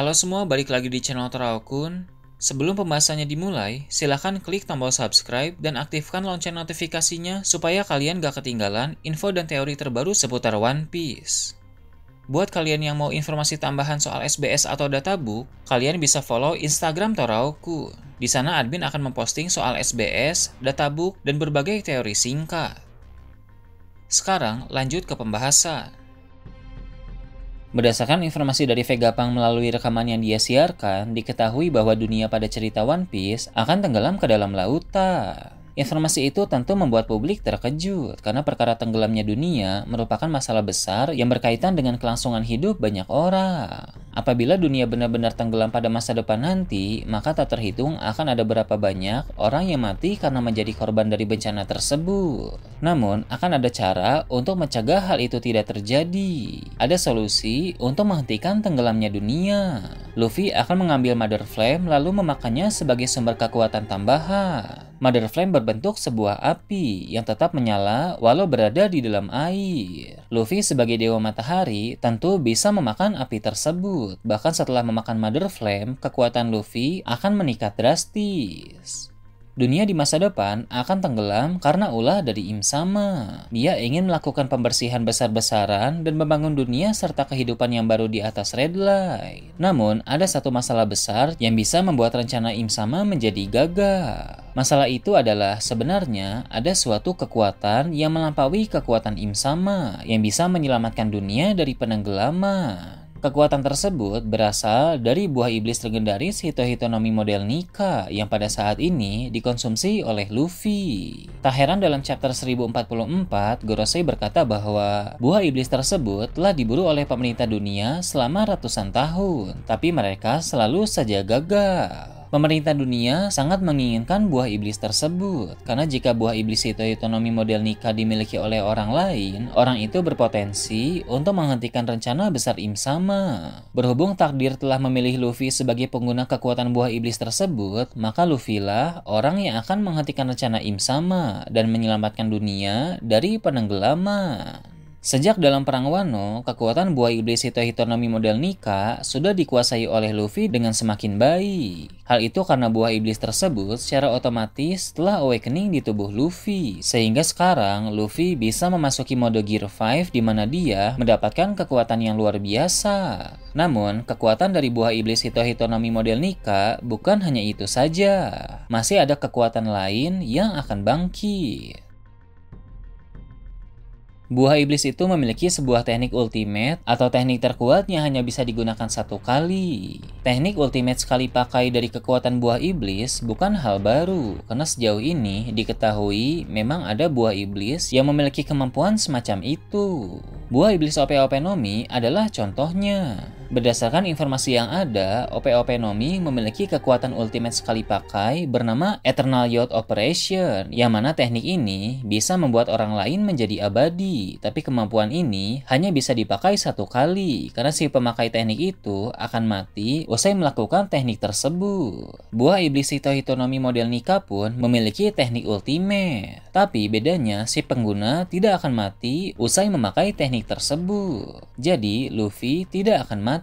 Halo semua, balik lagi di channel Teraokun. Sebelum pembahasannya dimulai, silahkan klik tombol subscribe dan aktifkan lonceng notifikasinya supaya kalian gak ketinggalan info dan teori terbaru seputar One Piece. Buat kalian yang mau informasi tambahan soal SBS atau databook, kalian bisa follow Instagram Teraokun. Di sana admin akan memposting soal SBS, databook, dan berbagai teori singkat. Sekarang lanjut ke pembahasan. Berdasarkan informasi dari Vegapunk melalui rekaman yang dia siarkan, diketahui bahwa dunia pada cerita One Piece akan tenggelam ke dalam lautan. Informasi itu tentu membuat publik terkejut, karena perkara tenggelamnya dunia merupakan masalah besar yang berkaitan dengan kelangsungan hidup banyak orang. Apabila dunia benar-benar tenggelam pada masa depan nanti, maka tak terhitung akan ada berapa banyak orang yang mati karena menjadi korban dari bencana tersebut. Namun, akan ada cara untuk mencegah hal itu tidak terjadi. Ada solusi untuk menghentikan tenggelamnya dunia. Luffy akan mengambil Mother Flame lalu memakannya sebagai sumber kekuatan tambahan. Mother Flame berbentuk sebuah api yang tetap menyala walau berada di dalam air. Luffy sebagai Dewa Matahari tentu bisa memakan api tersebut. Bahkan setelah memakan Mother Flame, kekuatan Luffy akan meningkat drastis. Dunia di masa depan akan tenggelam karena ulah dari Im Sama. Dia ingin melakukan pembersihan besar-besaran dan membangun dunia serta kehidupan yang baru di atas Red Line. Namun, ada satu masalah besar yang bisa membuat rencana Im Sama menjadi gagal. Masalah itu adalah sebenarnya ada suatu kekuatan yang melampaui kekuatan Im Sama yang bisa menyelamatkan dunia dari penenggelaman. Kekuatan tersebut berasal dari buah iblis legendaris Hito-Hito no Mi model Nika yang pada saat ini dikonsumsi oleh Luffy. Tak heran dalam chapter 1044, Gorosei berkata bahwa buah iblis tersebut telah diburu oleh pemerintah dunia selama ratusan tahun, tapi mereka selalu saja gagal. Pemerintah dunia sangat menginginkan buah iblis tersebut, karena jika buah iblis Hito-Hito no Mi model Nika dimiliki oleh orang lain, orang itu berpotensi untuk menghentikan rencana besar Im Sama. Berhubung takdir telah memilih Luffy sebagai pengguna kekuatan buah iblis tersebut, maka Luffy lah orang yang akan menghentikan rencana Im Sama dan menyelamatkan dunia dari penenggelaman. Sejak dalam Perang Wano, kekuatan buah iblis Hito-Hito no Mi model Nika sudah dikuasai oleh Luffy dengan semakin baik. Hal itu karena buah iblis tersebut secara otomatis telah awakening di tubuh Luffy, sehingga sekarang Luffy bisa memasuki mode Gear 5 di mana dia mendapatkan kekuatan yang luar biasa. Namun, kekuatan dari buah iblis Hito-Hito no Mi model Nika bukan hanya itu saja. Masih ada kekuatan lain yang akan bangkit. Buah iblis itu memiliki sebuah teknik ultimate atau teknik terkuat yang hanya bisa digunakan satu kali. Teknik ultimate sekali pakai dari kekuatan buah iblis bukan hal baru, karena sejauh ini diketahui memang ada buah iblis yang memiliki kemampuan semacam itu. Buah iblis OP-OP no Mi adalah contohnya. Berdasarkan informasi yang ada, OP-OP no Mi memiliki kekuatan ultimate sekali pakai bernama Eternal Youth Operation, yang mana teknik ini bisa membuat orang lain menjadi abadi, tapi kemampuan ini hanya bisa dipakai satu kali, karena si pemakai teknik itu akan mati usai melakukan teknik tersebut. Buah iblis Hito-Hito no Mi model Nika pun memiliki teknik ultimate, tapi bedanya si pengguna tidak akan mati usai memakai teknik tersebut. Jadi, Luffy tidak akan mati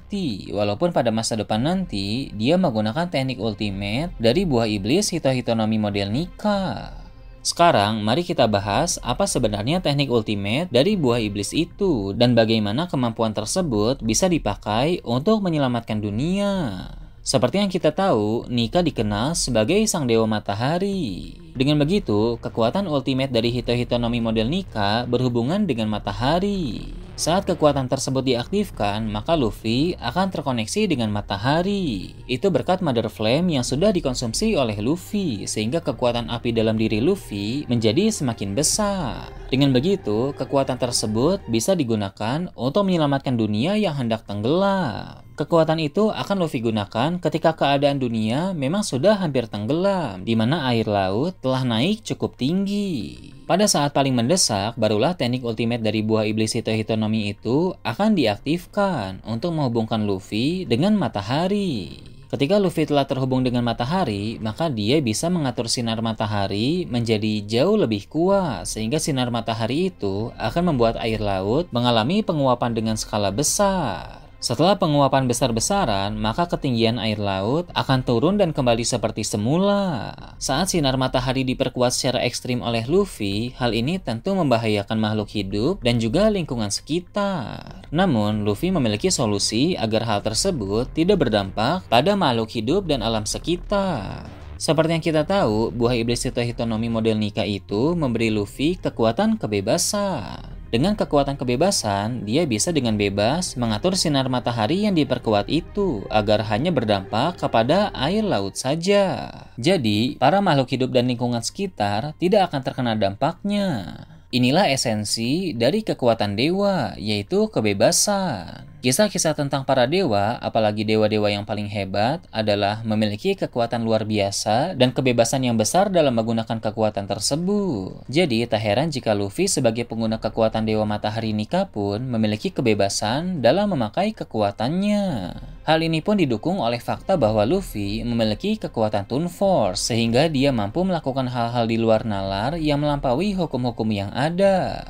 walaupun pada masa depan nanti dia menggunakan teknik ultimate dari buah iblis Hito-Hito no Mi model Nika. Sekarang mari kita bahas apa sebenarnya teknik ultimate dari buah iblis itu dan bagaimana kemampuan tersebut bisa dipakai untuk menyelamatkan dunia. Seperti yang kita tahu, Nika dikenal sebagai sang Dewa Matahari. Dengan begitu, kekuatan ultimate dari Hito-Hito no Mi model Nika berhubungan dengan matahari. Saat kekuatan tersebut diaktifkan, maka Luffy akan terkoneksi dengan matahari. Itu berkat Mother Flame yang sudah dikonsumsi oleh Luffy, sehingga kekuatan api dalam diri Luffy menjadi semakin besar. Dengan begitu, kekuatan tersebut bisa digunakan untuk menyelamatkan dunia yang hendak tenggelam. Kekuatan itu akan Luffy gunakan ketika keadaan dunia memang sudah hampir tenggelam, di mana air laut telah naik cukup tinggi. Pada saat paling mendesak, barulah teknik ultimate dari buah iblis Hito-Hito no Mi itu akan diaktifkan untuk menghubungkan Luffy dengan matahari. Ketika Luffy telah terhubung dengan matahari, maka dia bisa mengatur sinar matahari menjadi jauh lebih kuat, sehingga sinar matahari itu akan membuat air laut mengalami penguapan dengan skala besar. Setelah penguapan besar-besaran, maka ketinggian air laut akan turun dan kembali seperti semula. Saat sinar matahari diperkuat secara ekstrim oleh Luffy, hal ini tentu membahayakan makhluk hidup dan juga lingkungan sekitar. Namun, Luffy memiliki solusi agar hal tersebut tidak berdampak pada makhluk hidup dan alam sekitar. Seperti yang kita tahu, buah iblis Hito-Hitonomi model Nika itu memberi Luffy kekuatan kebebasan. Dengan kekuatan kebebasan, dia bisa dengan bebas mengatur sinar matahari yang diperkuat itu agar hanya berdampak kepada air laut saja. Jadi, para makhluk hidup dan lingkungan sekitar tidak akan terkena dampaknya. Inilah esensi dari kekuatan dewa, yaitu kebebasan. Kisah-kisah tentang para dewa, apalagi dewa-dewa yang paling hebat, adalah memiliki kekuatan luar biasa dan kebebasan yang besar dalam menggunakan kekuatan tersebut. Jadi, tak heran jika Luffy sebagai pengguna kekuatan Dewa Matahari Nika pun memiliki kebebasan dalam memakai kekuatannya. Hal ini pun didukung oleh fakta bahwa Luffy memiliki kekuatan Toon Force, sehingga dia mampu melakukan hal-hal di luar nalar yang melampaui hukum-hukum yang ada.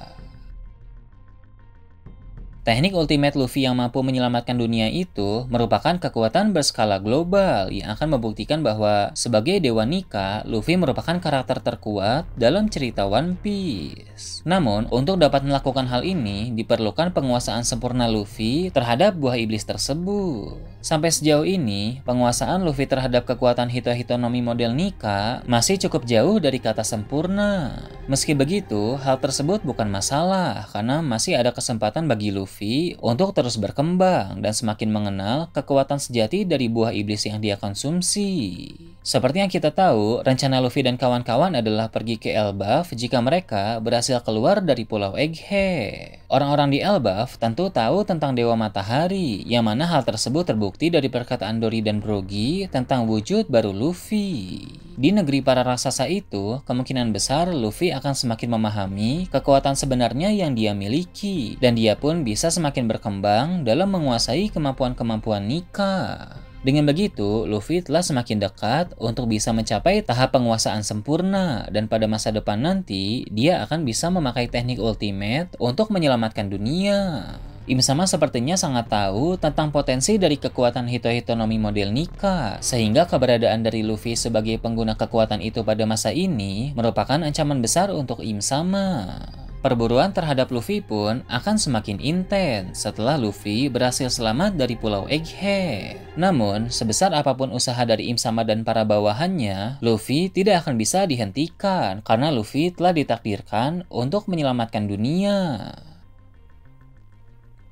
Teknik Ultimate Luffy yang mampu menyelamatkan dunia itu merupakan kekuatan berskala global yang akan membuktikan bahwa sebagai Dewa Nika, Luffy merupakan karakter terkuat dalam cerita One Piece. Namun, untuk dapat melakukan hal ini, diperlukan penguasaan sempurna Luffy terhadap buah iblis tersebut. Sampai sejauh ini, penguasaan Luffy terhadap kekuatan Hito-Hitonomi model Nika masih cukup jauh dari kata sempurna. Meski begitu, hal tersebut bukan masalah karena masih ada kesempatan bagi Luffy untuk terus berkembang dan semakin mengenal kekuatan sejati dari buah iblis yang dia konsumsi. Seperti yang kita tahu, rencana Luffy dan kawan-kawan adalah pergi ke Elbaf jika mereka berhasil keluar dari Pulau Egghead. Orang-orang di Elbaf tentu tahu tentang Dewa Matahari, yang mana hal tersebut terbukti dari perkataan Dory dan Brogy tentang wujud baru Luffy. Di negeri para raksasa itu, kemungkinan besar Luffy akan semakin memahami kekuatan sebenarnya yang dia miliki, dan dia pun bisa semakin berkembang dalam menguasai kemampuan-kemampuan Nika. Dengan begitu, Luffy telah semakin dekat untuk bisa mencapai tahap penguasaan sempurna, dan pada masa depan nanti, dia akan bisa memakai teknik ultimate untuk menyelamatkan dunia. Im-sama sepertinya sangat tahu tentang potensi dari kekuatan Hito-Hitonomi model Nika, sehingga keberadaan dari Luffy sebagai pengguna kekuatan itu pada masa ini merupakan ancaman besar untuk Im-sama. Perburuan terhadap Luffy pun akan semakin intens setelah Luffy berhasil selamat dari Pulau Egghead. Namun, sebesar apapun usaha dari Im-sama dan para bawahannya, Luffy tidak akan bisa dihentikan karena Luffy telah ditakdirkan untuk menyelamatkan dunia.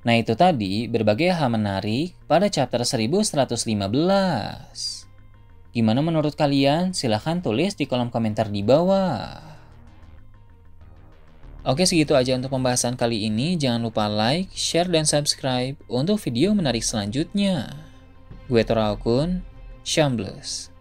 Nah, itu tadi berbagai hal menarik pada chapter 1115. Gimana menurut kalian? Silahkan tulis di kolom komentar di bawah. Oke, segitu aja untuk pembahasan kali ini. Jangan lupa like, share, dan subscribe untuk video menarik selanjutnya. Gue Toraokun, Shambles.